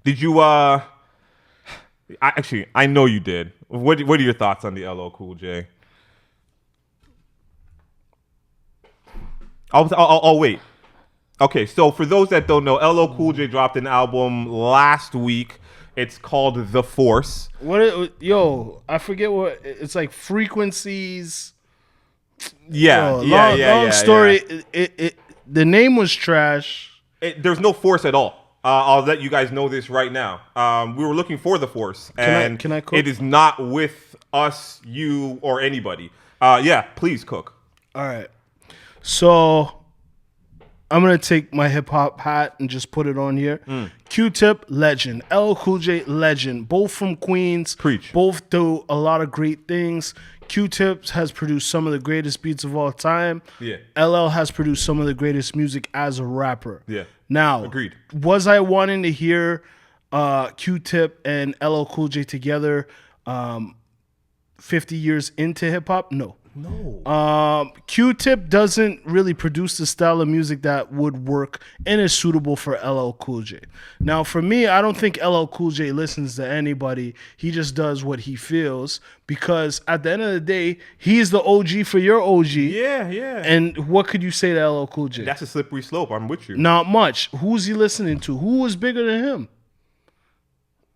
Did you? I know you did. What are your thoughts on the LL Cool J? I'll wait. Okay, so for those that don't know, LL Cool J dropped an album last week. It's called The Force. I forget what it's like. Frequencies. Yeah, Long story. Yeah. The name was trash. There's no force at all. I'll let you guys know this right now. We were looking for the force, and can I cook? It is not with us, you, or anybody. Yeah, please cook. All right. So I'm gonna take my hip hop hat and just put it on here. Q-Tip, legend. LL Cool J, legend. Both from Queens. Preach. Both do a lot of great things. Q-Tip has produced some of the greatest beats of all time. Yeah. LL has produced some of the greatest music as a rapper. Yeah. Now, Agreed. Was I wanting to hear Q-Tip and LL Cool J together 50 years into hip hop? No. Q-Tip doesn't really produce the style of music that would work and is suitable for LL Cool J. Now, for me, I don't think LL Cool J listens to anybody. He just does what he feels because at the end of the day, he's the OG for your OG. Yeah. And what could you say to LL Cool J? That's a slippery slope. I'm with you. Not much. Who's he listening to? Who was bigger than him?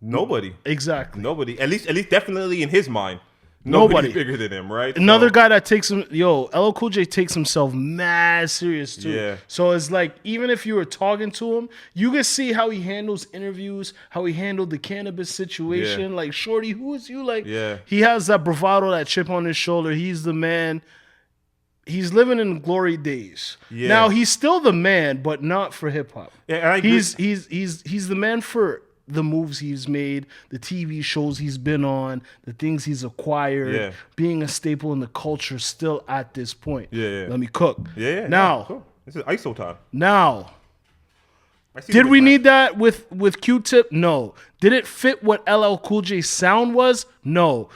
Nobody. Exactly. Nobody. At least definitely in his mind. Nobody Nobody's bigger than him, right? Another guy that takes him, LL Cool J takes himself mad serious too. Yeah. So it's like, even if you were talking to him, you can see how he handles interviews, how he handled the cannabis situation. Yeah. Like, shorty, who is you? Like, Yeah. He has that bravado, that chip on his shoulder. He's the man. He's living in glory days. Yeah. Now he's still the man, but not for hip hop. Yeah, and I agree. He's the man for the moves he's made, the TV shows he's been on, the things he's acquired, being a staple in the culture still at this point. Yeah. Let me cook. Yeah. Now, Cool. This is ISO time. Now, I see did the we plan. need that with Q-Tip? No. Did it fit what LL Cool J's sound was? No.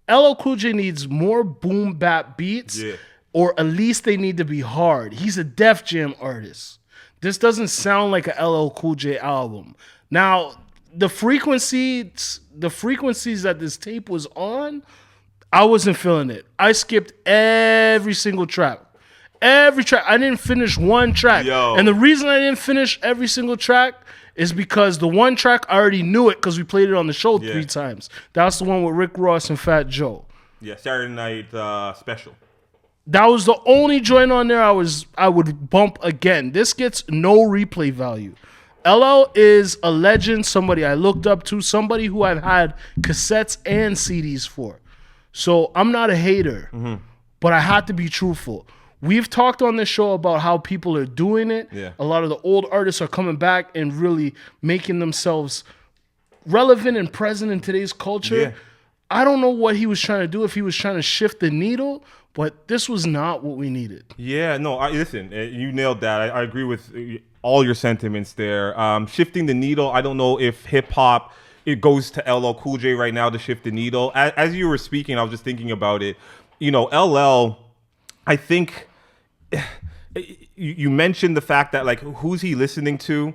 LL Cool J needs more boom bap beats, or at least they need to be hard. He's a Def Jam artist. This doesn't sound like a LL Cool J album. Now, the frequencies that this tape was on, I wasn't feeling it. I skipped every single track. I didn't finish one track. And the reason I didn't finish every single track is because the one track, I already knew it because we played it on the show 3 times. That's the one with Rick Ross and Fat Joe. Yeah, Saturday Night Special. That was the only joint on there I would bump again. This gets no replay value. LL is a legend, somebody I looked up to, somebody who I've had cassettes and CDs for. So I'm not a hater, but I had to be truthful. We've talked on this show about how people are doing it. Yeah. A lot of the old artists are coming back and really making themselves relevant and present in today's culture. Yeah. I don't know what he was trying to do, if he was trying to shift the needle, but this was not what we needed. Yeah, no, listen, you nailed that. I agree with all your sentiments there. Shifting the needle, I don't know if hip-hop, it goes to LL Cool J right now to shift the needle. As you were speaking, I was just thinking about it. LL, I think you mentioned the fact that, like, who's he listening to?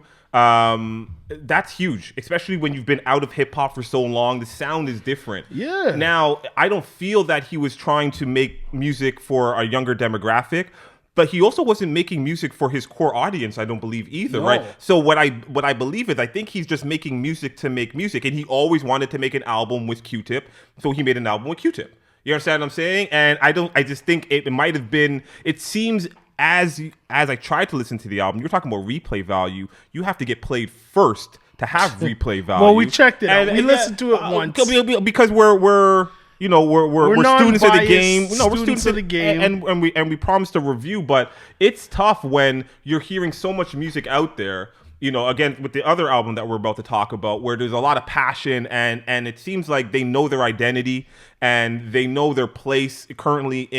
That's huge, especially when you've been out of hip hop for so long. The sound is different. Yeah. Now, I don't feel that he was trying to make music for a younger demographic, but he also wasn't making music for his core audience, I don't believe either, right? So what I believe is, I think he's just making music to make music, and he always wanted to make an album with Q-Tip, so he made an album with Q-Tip. You understand what I'm saying? And I just think it might have been, it seems as I tried to listen to the album, you're talking about replay value. You have to get played first to have replay value. Well, we checked it out. We listened to it once. Because we're students of the game. No, we're students of the game. And we promised a review, but it's tough when you're hearing so much music out there. Again, with the other album that we're about to talk about, where there's a lot of passion and it seems like they know their identity and they know their place currently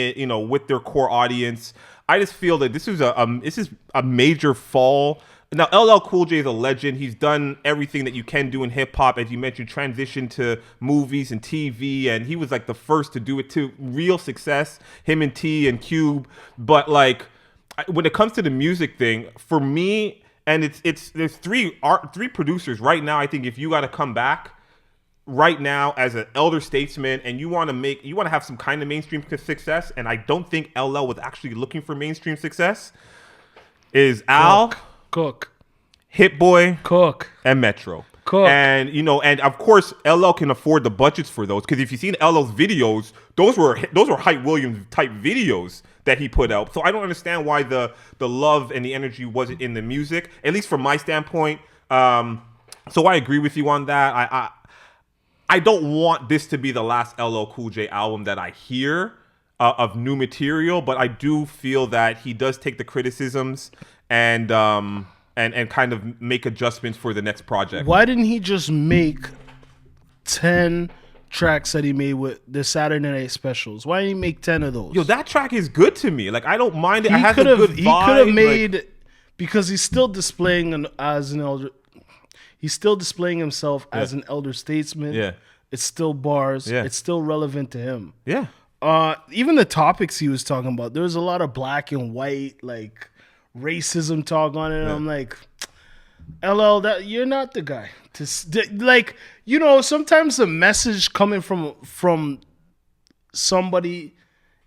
with their core audience. I just feel that this is a major fall. Now, LL Cool J is a legend. He's done everything that you can do in hip hop, as you mentioned, transition to movies and TV, and he was like the first to do it too. Real success, him and T and Cube. But like, when it comes to the music thing, for me, and there's three producers right now. I think if you got to come back right now as an elder statesman and you want to have some kind of mainstream success, and I don't think LL was actually looking for mainstream success, is Al, Cook, Hit Boy, Cook, and Metro. Cook. And and of course LL can afford the budgets for those, because if you've seen LL's videos, those were Hype Williams type videos that he put out. So I don't understand why the love and the energy wasn't in the music, at least from my standpoint. So I agree with you on that. I don't want this to be the last LL Cool J album that I hear of new material, but I do feel that he does take the criticisms and kind of make adjustments for the next project. Why didn't he just make 10 tracks that he made with the Saturday Night Specials? Why didn't he make 10 of those? Yo, that track is good to me. Like, I don't mind it. It has a could've- good vibe. He could have made, like, because he's still displaying as an elder. He's still displaying himself as an elder statesman. Yeah. It's still bars. Yeah. It's still relevant to him. yeah. Even the topics he was talking about, there was a lot of black and white, like racism talk on it. And I'm like, LL, that you're not the guy like, sometimes the message coming from somebody,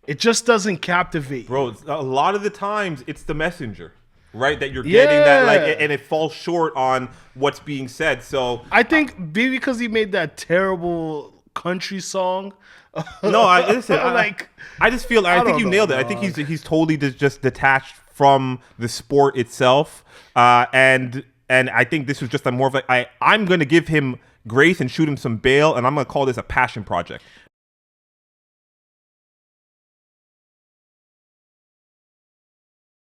it just doesn't captivate. Bro, a lot of the times it's the messenger, right? That you're getting that, like, and it falls short on what's being said. So I think maybe because he made that terrible country song. no, I listen. I just feel. I think don't you know, nailed it. I think he's totally just detached from the sport itself, and I think this was just a more of like I'm going to give him grace and shoot him some bail, and I'm going to call this a passion project.